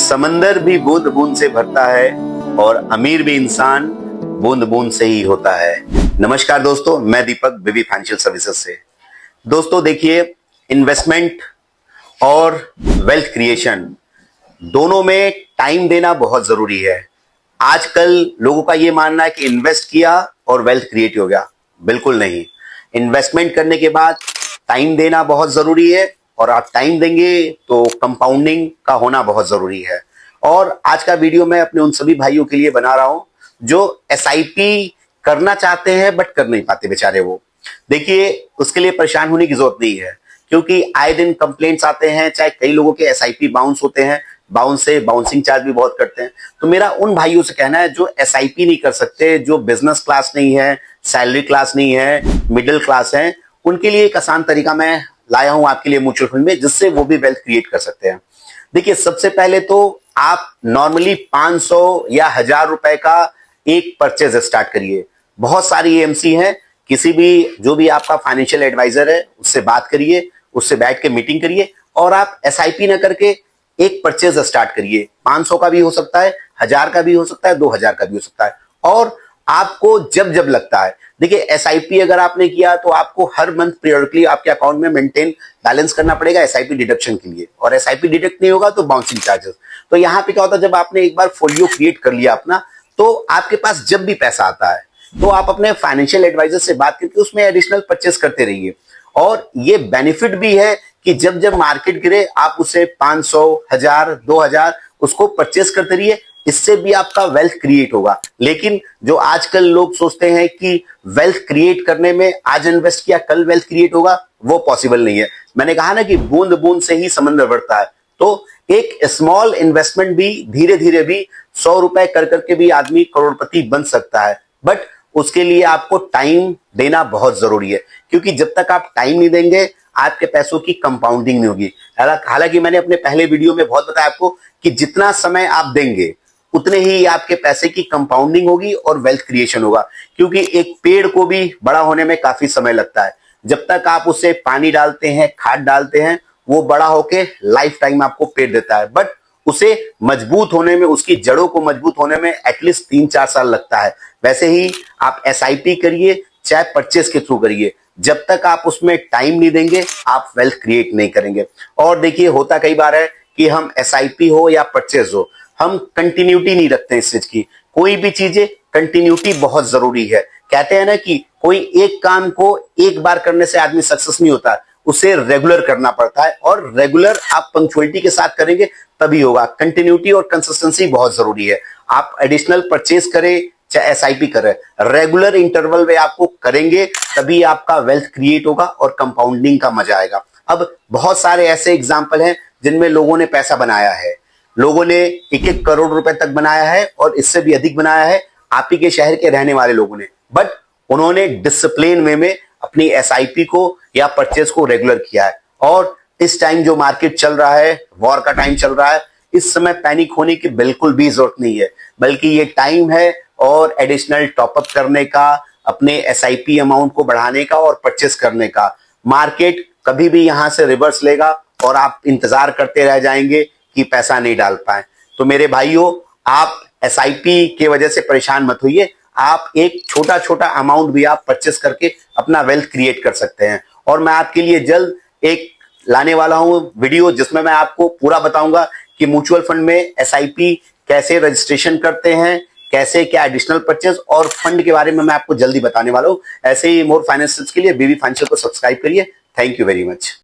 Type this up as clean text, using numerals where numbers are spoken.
समंदर भी बूंद बूंद से भरता है और अमीर भी इंसान बूंद बूंद से ही होता है। नमस्कार दोस्तों, मैं दीपक बीवी फाइनेंशियल सर्विसेज से। दोस्तों देखिए, इन्वेस्टमेंट और वेल्थ क्रिएशन दोनों में टाइम देना बहुत जरूरी है। आजकल लोगों का यह मानना है कि इन्वेस्ट किया और वेल्थ क्रिएट हो गया। बिल्कुल नहीं। इन्वेस्टमेंट करने के बाद टाइम देना बहुत जरूरी है और आप टाइम देंगे तो कंपाउंडिंग का होना बहुत जरूरी है। और आज का वीडियो मैं अपने उन सभी भाइयों के लिए बना रहा हूं जो एसआईपी करना चाहते हैं बट कर नहीं पाते बेचारे। वो देखिए, उसके लिए परेशान होने की जरूरत नहीं है, क्योंकि आए दिन कंप्लेंट्स आते हैं। चाहे कई लोगों के एसआईपी बाउंस होते हैं, बाउंस से बाउंसिंग चार्ज भी बहुत करते हैं। तो मेरा उन भाइयों से कहना है जो एसआईपी नहीं कर सकते, जो बिजनेस क्लास नहीं है, सैलरी क्लास नहीं है, मिडिल क्लास है, उनके लिए एक आसान तरीका मैं लाया हूं आपके लिए म्यूचुअल फंड में, जिससे वो भी वेल्थ क्रिएट कर सकते हैं। देखिए, सबसे पहले तो आप नॉर्मली 500 या 1000 रुपए का एक परचेज स्टार्ट करिए। बहुत सारी एएमसी हैं, किसी भी जो भी आपका फाइनेंशियल एडवाइजर है उससे बात करिए, उससे बैठ के मीटिंग करिए और आप एसआईपी ना करके एक परचेज स्टार्ट करिए। 500 का भी हो सकता है, 1000 का भी हो सकता है, 2000 का भी हो सकता है। और आपको जब जब लगता है, देखिए एसआईपी अगर आपने किया तो आपको हर मंथ पीरियडिकली आपके अकाउंट में मेंटेन बैलेंस करना पड़ेगा एसआईपी डिडक्शन के लिए, और एसआईपी डिडक्ट नहीं होगा तो बाउंसिंग चार्जेस। तो यहाँ पे क्या होता है, जब आपने एक बार फोलियो क्रिएट कर लिया अपना, तो आपके पास जब भी पैसा आता है तो आप अपने फाइनेंशियल एडवाइजर से बात करके उसमें एडिशनल परचेस करते रहिए। और ये बेनिफिट भी है कि जब जब मार्केट गिरे आप उसे 500, 1000, 2000 उसको परचेस करते रहिए। इससे भी आपका वेल्थ क्रिएट होगा। लेकिन जो आजकल लोग सोचते हैं कि वेल्थ क्रिएट करने में आज इन्वेस्ट किया कल वेल्थ क्रिएट होगा, वो पॉसिबल नहीं है। मैंने कहा ना कि बूंद बूंद से ही समंदर बढ़ता है। तो एक स्मॉल इन्वेस्टमेंट भी धीरे धीरे भी 100 रुपए कर करके भी आदमी करोड़पति बन सकता है। बट उसके लिए आपको टाइम देना बहुत जरूरी है, क्योंकि जब तक आप टाइम नहीं देंगे आपके पैसों की कंपाउंडिंग नहीं होगी। हालांकि मैंने अपने पहले वीडियो में बहुत बताया आपको कि जितना समय आप देंगे उतने ही आपके पैसे की कंपाउंडिंग होगी और वेल्थ क्रिएशन होगा। क्योंकि एक पेड़ को भी बड़ा होने में काफी समय लगता है। जब तक आप उसे पानी डालते हैं, खाद डालते हैं, वो बड़ा होके लाइफ टाइम आपको पेड़ देता है। बट उसे मजबूत होने में, उसकी जड़ों को मजबूत होने में एटलीस्ट 3-4 साल लगता है। वैसे ही आप एसआईपी करिए चाहे परचेस के थ्रू करिए, जब तक आप उसमें टाइम नहीं देंगे आप वेल्थ क्रिएट नहीं करेंगे। और देखिए, होता कई बार है कि हम एसआईपी हो या परचेस हो, हम कंटिन्यूटी नहीं रखते इस चीज की। कोई भी चीजें कंटिन्यूटी बहुत जरूरी है। कहते हैं ना कि कोई एक काम को एक बार करने से आदमी सक्सेस नहीं होता, उसे रेगुलर करना पड़ता है। और रेगुलर आप पंक्चुअलिटी के साथ करेंगे तभी होगा। कंटिन्यूटी और कंसिस्टेंसी बहुत जरूरी है। आप एडिशनल परचेज करें चाहे एसआईपी करें, रेगुलर इंटरवल में आपको करेंगे तभी आपका वेल्थ क्रिएट होगा और कंपाउंडिंग का मजा आएगा। अब बहुत सारे ऐसे एग्जाम्पल हैं जिनमें लोगों ने पैसा बनाया है। लोगों ने 1-1 करोड़ रुपए तक बनाया है और इससे भी अधिक बनाया है आप ही के शहर के रहने वाले लोगों ने। बट उन्होंने डिसिप्लिन वे में अपनी एसआईपी को या परचेज को रेगुलर किया है। और इस टाइम जो मार्केट चल रहा है, वॉर का टाइम चल रहा है, इस समय पैनिक होने की बिल्कुल भी जरूरत नहीं है। बल्कि ये टाइम है और एडिशनल टॉपअप करने का, अपने एसआईपी अमाउंट को बढ़ाने का और परचेस करने का। मार्केट कभी भी यहां से रिवर्स लेगा और आप इंतजार करते रह जाएंगे कि पैसा नहीं डाल पाए। तो मेरे भाइयों, आप एसआईपी के वजह से परेशान मत होइए। आप एक छोटा छोटा अमाउंट भी आप परचेस करके अपना वेल्थ क्रिएट कर सकते हैं। और मैं आपके लिए जल्द एक लाने वाला हूं वीडियो, जिसमें मैं आपको पूरा बताऊंगा कि म्यूचुअल फंड में एसआईपी कैसे रजिस्ट्रेशन करते हैं, कैसे क्या एडिशनल परचेज और फंड के बारे में मैं आपको जल्दी बताने वाला हूं। ऐसे ही मोर फाइनेंस के लिए बीवी फाइनेंशियल को सब्सक्राइब करिए। Thank you very much.